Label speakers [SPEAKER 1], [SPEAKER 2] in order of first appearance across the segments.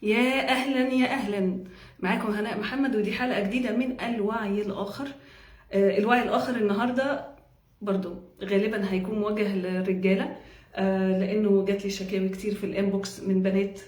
[SPEAKER 1] يا اهلا يا اهلا، معاكم هناء محمد، ودي حلقه جديده من الوعي الاخر. الوعي الاخر النهارده برضو غالبا هيكون موجه للرجاله، لانه جات لي شكاوي كتير في الانبوكس من بنات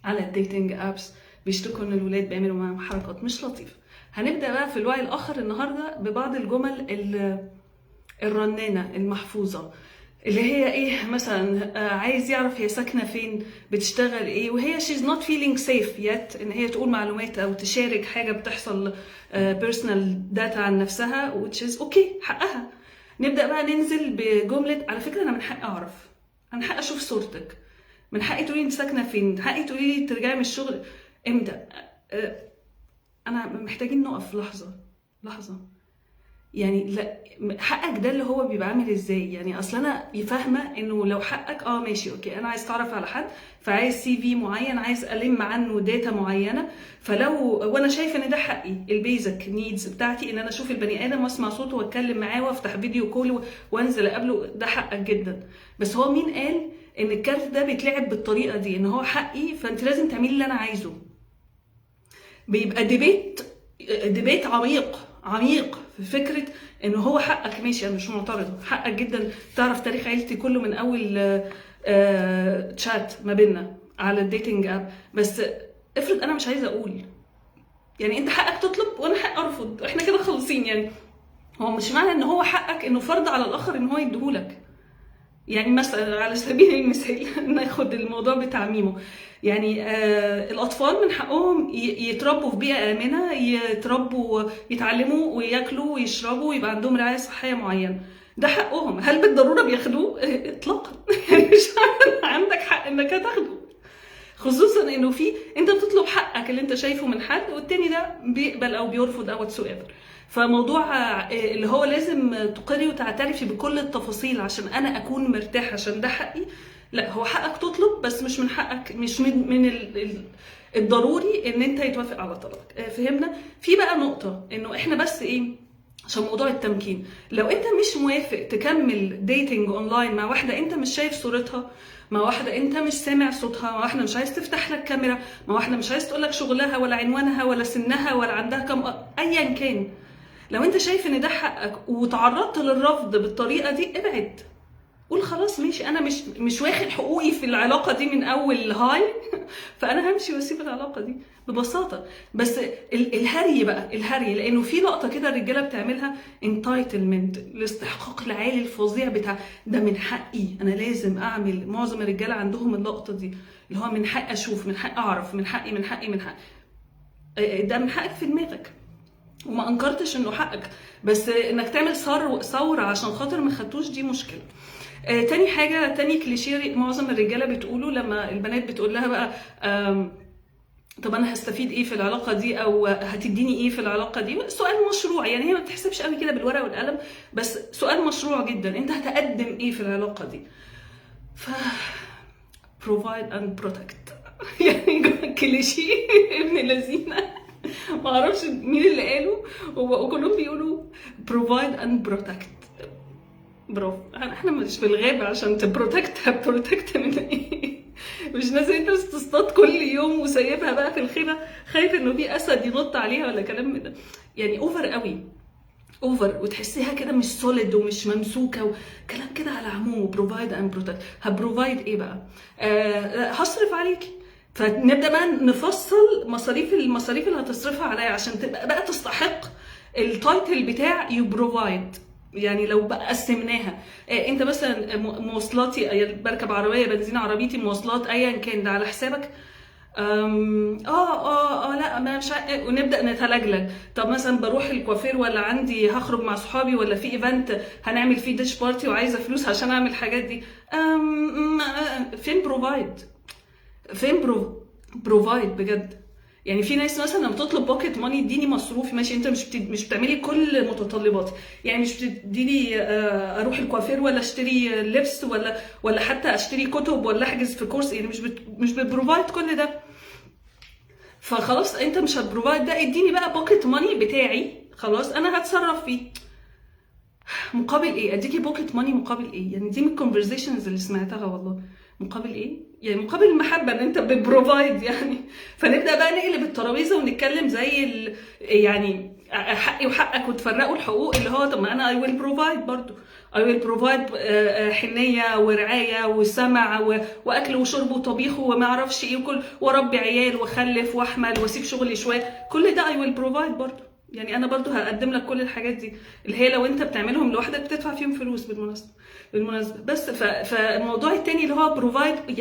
[SPEAKER 1] على الديتنج ابس بيشتكوا ان الولاد بيعملوا معاهم حركات مش لطيفه. هنبدا بقى في الوعي الاخر النهارده ببعض الجمل الرنانه المحفوظه، اللي هي ايه مثلا، عايز يعرف هي ساكنه فين، بتشتغل ايه، وهي she's not feeling safe yet ان هي تقول معلومات او تشارك حاجه بتحصل personal data عن نفسها، which is okay، حقها. نبدا بقى ننزل بجمله على فكره انا من حقي اعرف، انا حقي اشوف صورتك، من حقي تقولي انت ساكنه فين، من حقي تقولي لي ترجعي من الشغل امتى. انا محتاجين نقف لحظه. يعني لا، حقك ده اللي هو بيبقى عامل ازاي؟ يعني اصل انا فاهمه انه لو حقك ماشي اوكي، انا عايز تعرف على حد، فعايز سي في معين، عايز الم عنه داتا معينه، وانا شايفه ان ده حقي البيزك نيدز بتاعتي، ان انا اشوف البني ادم واسمع صوته واتكلم معاه وافتح فيديو كول وانزل اقابله، ده حقك جدا. بس هو مين قال ان الكارت ده بيتلعب بالطريقه دي، ان هو حقي فانت لازم تعملي اللي انا عايزه؟ بيبقى ديبيت عميق في فكره انه هو حقك، ماشي انا مش معترضه، حقك جدا تعرف تاريخ عيلتي كله من اول تشات ما بيننا على الديتنج اب، بس افرض انا مش عايزه اقول، يعني انت حقك تطلب وانا حق ارفض، احنا كده خالصين. يعني هو مش معنى ان هو حقك انه فرض على الاخر ان هو يديهولك. يعني مثلا على سبيل المثال ناخد الموضوع بتعميمه، يعني الأطفال من حقهم يتربوا في بيئة آمنة، يتعلموا وياكلوا ويشربوا ويبقى عندهم رعاية صحية معينة، ده حقهم. هل بالضرورة بياخدوه؟ اطلاقا. يعني مش عندك حق انك هتاخده، خصوصا انه انت بتطلب حقك اللي انت شايفه من حد، والتاني ده بيقبل او بيرفض او whatsoever. فموضوع اللي هو لازم تقري وتعترفي بكل التفاصيل عشان انا اكون مرتاح عشان ده حقي، لا، هو حقك تطلب، بس مش من حقك، مش من الضروري ان انت يتوافق على طلبك. فهمنا؟ في بقى نقطة انه احنا بس عشان موضوع التمكين، لو انت مش موافق تكمل ديتنج اونلاين مع واحدة انت مش شايف صورتها، مع واحدة انت مش سامع صوتها، مع واحدة مش عايز تفتح لك كاميرا، مع واحدة مش عايز تقول لك شغلها ولا عنوانها ولا سنها ولا عندها كم ايا كان، لو انت شايف ان ده حقك وتعرضت للرفض بالطريقة دي، ابعد. قول خلاص ماشي، انا مش واخد حقوقي في العلاقه دي من اول هاي فانا همشي واسيب العلاقه دي ببساطه. بس الهري لانه في لقطه كده الرجاله بتعملها، انتايتلمنت، الاستحقاق العالي الفظيع بتاع ده من حقي انا لازم اعمل. معظم الرجاله عندهم اللقطه دي، اللي هو من حقي اشوف، من حقي اعرف، من حقي من حقي من حقي. ده من حقك في دماغك، وما انكرتش انه حقك، بس انك تعمل ثوره عشان خاطر ما خدتوش، دي مشكله. تاني حاجة، تاني كليشيه معظم الرجالة بتقوله لما البنات بتقول لها بقى طب انا هستفيد ايه في العلاقة دي، او هتديني ايه في العلاقة دي؟ سؤال مشروع، يعني هي ما بتحسبش قوي كده بالورقة والقلم، بس سؤال مشروع جدا، انت هتقدم ايه في العلاقة دي؟ provide and protect. يعني كليشيه ابن لذينه، ما اعرفش مين اللي قاله، وكلهم بيقولوا provide and protect. برافو، احنا مش في الغابة عشان بروتكت من ايه؟ مش ناس انت تصطاد كل يوم وسايبها بقى في الخيمة خايف انه في اسد ينط عليها ولا كلام من ده. يعني اوفر قوي، اوفر، وتحسيها كده مش سوليد ومش ممسوكة وكلام كده على عموم. بروفايد اند بروتكت، هبروفايد ايه بقى؟ هصرف عليكي، فنبدا بقى نفصل المصاريف اللي هتصرفها عليا عشان تبقى بقى تستحق التايتل بتاع يو بروفايد. يعني لو بقى قسمناها، انت مثلا مواصلاتي، بركب عربيه بنزين، عربيتي مواصلات ايا كان، ده على حسابك. لا ما مش ونبدا نتلجلج. طب مثلا بروح الكوافير، ولا عندي هخرج مع صحابي، ولا في ايفنت هنعمل فيه ديش بارتي وعايزه فلوس عشان اعمل الحاجات دي. فين بروفايد؟ فين بروفايد بجد؟ يعني في ناس مثلا لما تطلب بوكيت ماني، اديني مصروفي، ماشي، انت مش بتعملي كل متطلباتي، يعني مش بتديني اروح الكوافير، ولا اشتري لبس، ولا حتى اشتري كتب، ولا احجز في كورس، يعني مش بتبروفايد كل ده. فخلاص انت مش هتبروفايد ده، اديني بقى بوكيت ماني بتاعي، خلاص انا هتصرف فيه. مقابل ايه؟ اديكي بوكيت ماني مقابل ايه؟ يعني دي من الكونفرزيشنز اللي سمعتها والله. مقابل ايه؟
[SPEAKER 2] يعني مقابل المحبه ان انت ببروفايد يعني. فنبدا بقى نقلب الترابيزه ونتكلم زي يعني حقي وحقك وتفرقوا الحقوق، اللي هو طب ما انا I will provide برضو. I will provide حنيه ورعايه وسمع واكل وشرب وطبيخ وما اعرفش ايه وكل، واربي عيال واخلف واحمل واسيب شغلي شويه، كل ده I will provide برضو. يعني انا برضو هقدم لك كل الحاجات دي اللي هي لو انت بتعملهم لوحدك بتدفع فيهم فلوس بالمناسبه. بس فالموضوع التاني اللي هو provide،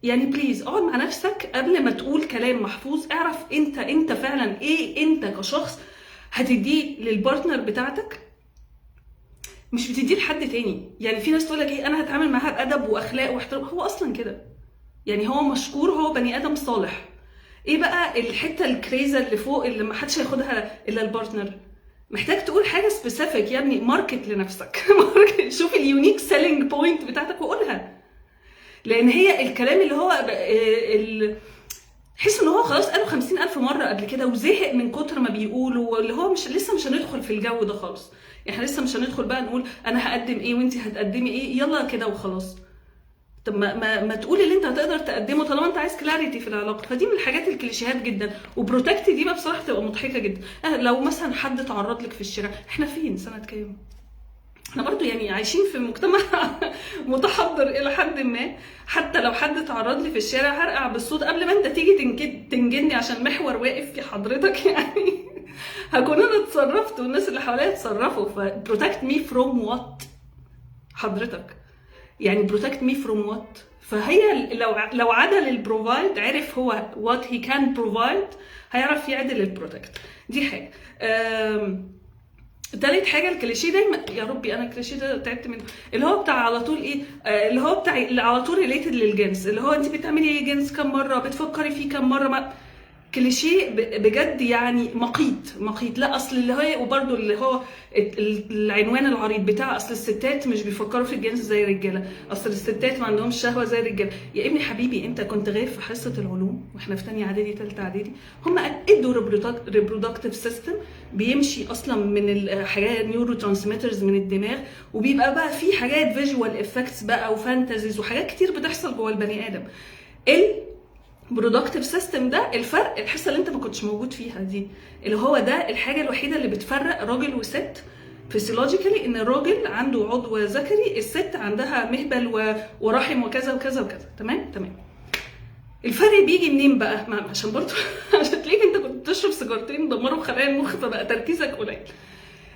[SPEAKER 2] يعني بليز اقعد مع نفسك قبل ما تقول كلام محفوظ. اعرف انت فعلا ايه انت كشخص هتديه للبارتنر بتاعتك، مش بتديه لحد تاني. يعني في ناس تقول لك ايه انا هتعامل معاها بادب واخلاق واحترام، هو اصلا كده يعني، هو مشكور، هو بني ادم صالح. ايه بقى الحته الكريزه اللي فوق اللي ما حدش هياخدها الا البارتنر؟ محتاج تقول حاجه سبيسيفيك يا ابني، ماركت لنفسك. شوف اليونيك سيلينج بوينت بتاعتك وقولها. لان هي الكلام اللي هو حس ان هو خلاص قالوا 50,000 مره قبل كده وزهق من كتر ما بيقولوا، واللي هو لسه مش هندخل في الجو ده خالص. يعني احنا لسه مش هندخل بقى نقول انا هقدم ايه وانت هتقدمي ايه، يلا كده وخلاص. طب ما تقول اللي انت هتقدر تقدمه طالما انت عايز كلاريتي في العلاقه. فدي من الحاجات الكليشيهات جدا، وبروتكت دي بقى بصراحه بتبقى مضحكه جدا. لو مثلا حد تعرض لك في الشارع، احنا فين سنه كام؟ احنا برضو يعني عايشين في مجتمع متحضر الى حد ما. حتى لو حد تعرض لي في الشارع هرقع بالصوت قبل ما انت تيجي تنجدني عشان محور واقف في حضرتك يعني. هكون انا اتصرفت والناس اللي حواليا اتصرفوا. فبروتكت مي فروم وات حضرتك، يعني بروتكت مي فروم وات. فهي لو عدل البروفايد، عرف هو وات هي كان بروفايد، هيعرف يعدل البروتكت. دي حاجه. تالت حاجه الكليشيه دايما، يا ربي انا الكليشيه ده تعبت منه، اللي هو بتاع على طول ايه، اللي هو بتاع اللي على طول ريليتد للجنس، اللي هو انت بتعملي ايه جنس كم مره، بتفكري فيه كم مره. ما كليشيه بجد يعني، مقيت. لا اصل اللي هو وبرده اللي هو العنوان العريض بتاع اصل الستات مش بيفكروا في الجنس زي الرجاله، اصل الستات ما عندهمش شهوه زي الرجاله. يا ابني حبيبي انت كنت غايب في حصه العلوم واحنا في ثانيه اعدادي ثالثه اعدادي. هم ادوا ريبرودكتيف سيستم بيمشي اصلا من الحاجات نيورو ترانسميترز من الدماغ، وبيبقى بقى في حاجات فيجوال افكتس بقى وفانتازيز وحاجات كتير بتحصل جوه البني ادم. برودكتيف سيستم ده الفرق، الحصه اللي انت ما كنتش موجود فيها دي، اللي هو ده الحاجه الوحيده اللي بتفرق راجل وست فيسيولوجيكالي. ان الراجل عنده عضو ذكري، الست عندها مهبل ورحم وكذا وكذا وكذا. تمام. الفرق بيجي منين بقى؟ عشان برضه عشان تلاقيك انت كنت بتشرب سيجارتين دمروا خلايا المخ فبقى تركيزك قليل.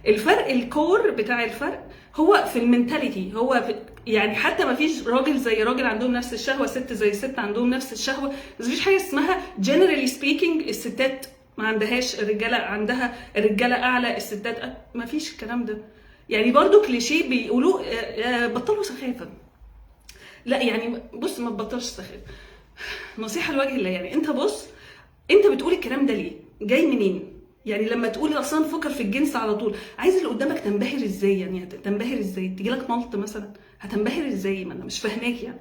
[SPEAKER 2] الفرق الكور بتاع الفرق هو في المنتاليتي. هو يعني حتى ما فيش راجل زي راجل عندهم نفس الشهوه، ست زي ست عندهم نفس الشهوه، بس مفيش حاجه اسمها generally speaking الستات ما عندهاش، الرجاله عندها، الرجاله اعلى، الستات ما فيش الكلام ده. يعني برضو كليشيه بيقولوا بطلوا سخافه. لا يعني بص، ما تبطلش سخافه، نصيحه لوجه الله. يعني انت بص، انت بتقول الكلام ده ليه؟ جاي منين؟ يعني لما تقول اصلا نفكر في الجنس على طول، عايز اللي قدامك تنبهر ازاي؟ يعني تنبهر ازاي؟ تجيلك ملط مثلا؟ هتنبهر ازاي؟ ما انا مش فاهماك يعني.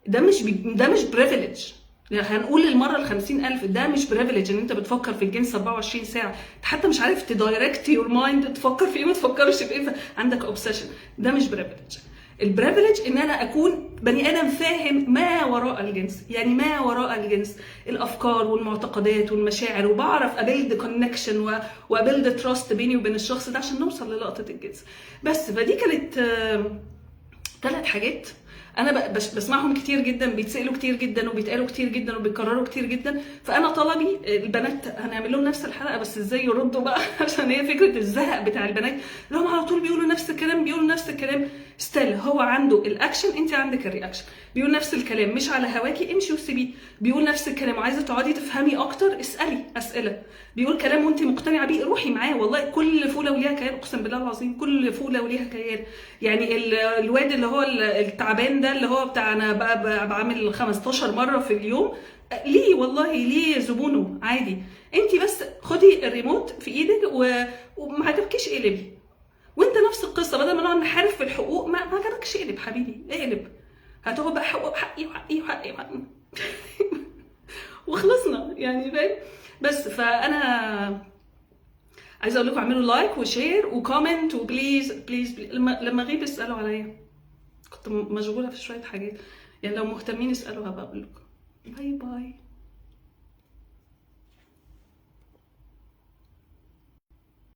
[SPEAKER 2] ده مش بريفيليج. يعني هنقول للمره ال50,000 ده مش بريفيليج ان انت بتفكر في الجنس 24 ساعه، انت حتى مش عارف تدايركت يور مايند تفكر في ايه ما تفكرش في ايه، عندك اوبسيشن. ده مش بريفيليج. البريفيليج ان انا اكون بني ادم فاهم ما وراء الجنس، يعني ما وراء الجنس الافكار والمعتقدات والمشاعر، وبعرف ابيلد كونكشن وابيلد تراست بيني وبين الشخص ده عشان نوصل للقطه الجنس. بس فدي كانت 3 حاجات انا بسمعهم كتير جدا، بيتسالوا كتير جدا وبيتقالوا كتير جدا وبيتكرروا كتير جدا. فانا طلبي البنات هنعمل لهم نفس الحلقه بس ازاي يردوا بقى عشان هي فكره الزهق بتاع البنات اللي هم على طول بيقولوا نفس الكلام ستيل هو عنده الاكشن، انت عندك الرياكشن. بيقول نفس الكلام مش على هواكي، امشي وسيبيه. بيقول نفس الكلام وعايزه تقعدي تفهمي اكتر، اسالي اسئله. بيقول كلام وانت مقتنعه بيه، روحي معاه. والله كل فوله وليها كيان، اقسم بالله العظيم كل فوله وليها كيان. يعني الواد اللي هو التعبان ده اللي هو بتاع انا بعمل 15 مره في اليوم، ليه والله ليه زبونه عادي. انت بس خدي الريموت في ايدك وما عجبكيش اقلبي. وانت نفس القصه، بدل ما نقعد نحارب في الحقوق، ما عجبكش اقلب حبيبي، اقلب. هتاخد بقى حقوق، حقي وخلصنا يعني، فاهم؟ بس فانا عايزه اقول لكم اعملوا لايك وشير وكومنت وبليز بليز، لما اغيب اسالوا عليا، كنت مشغوله في شويه حاجات.
[SPEAKER 1] يعني لو مهتمين اسالوا هبقى اقول لكم. باي باي.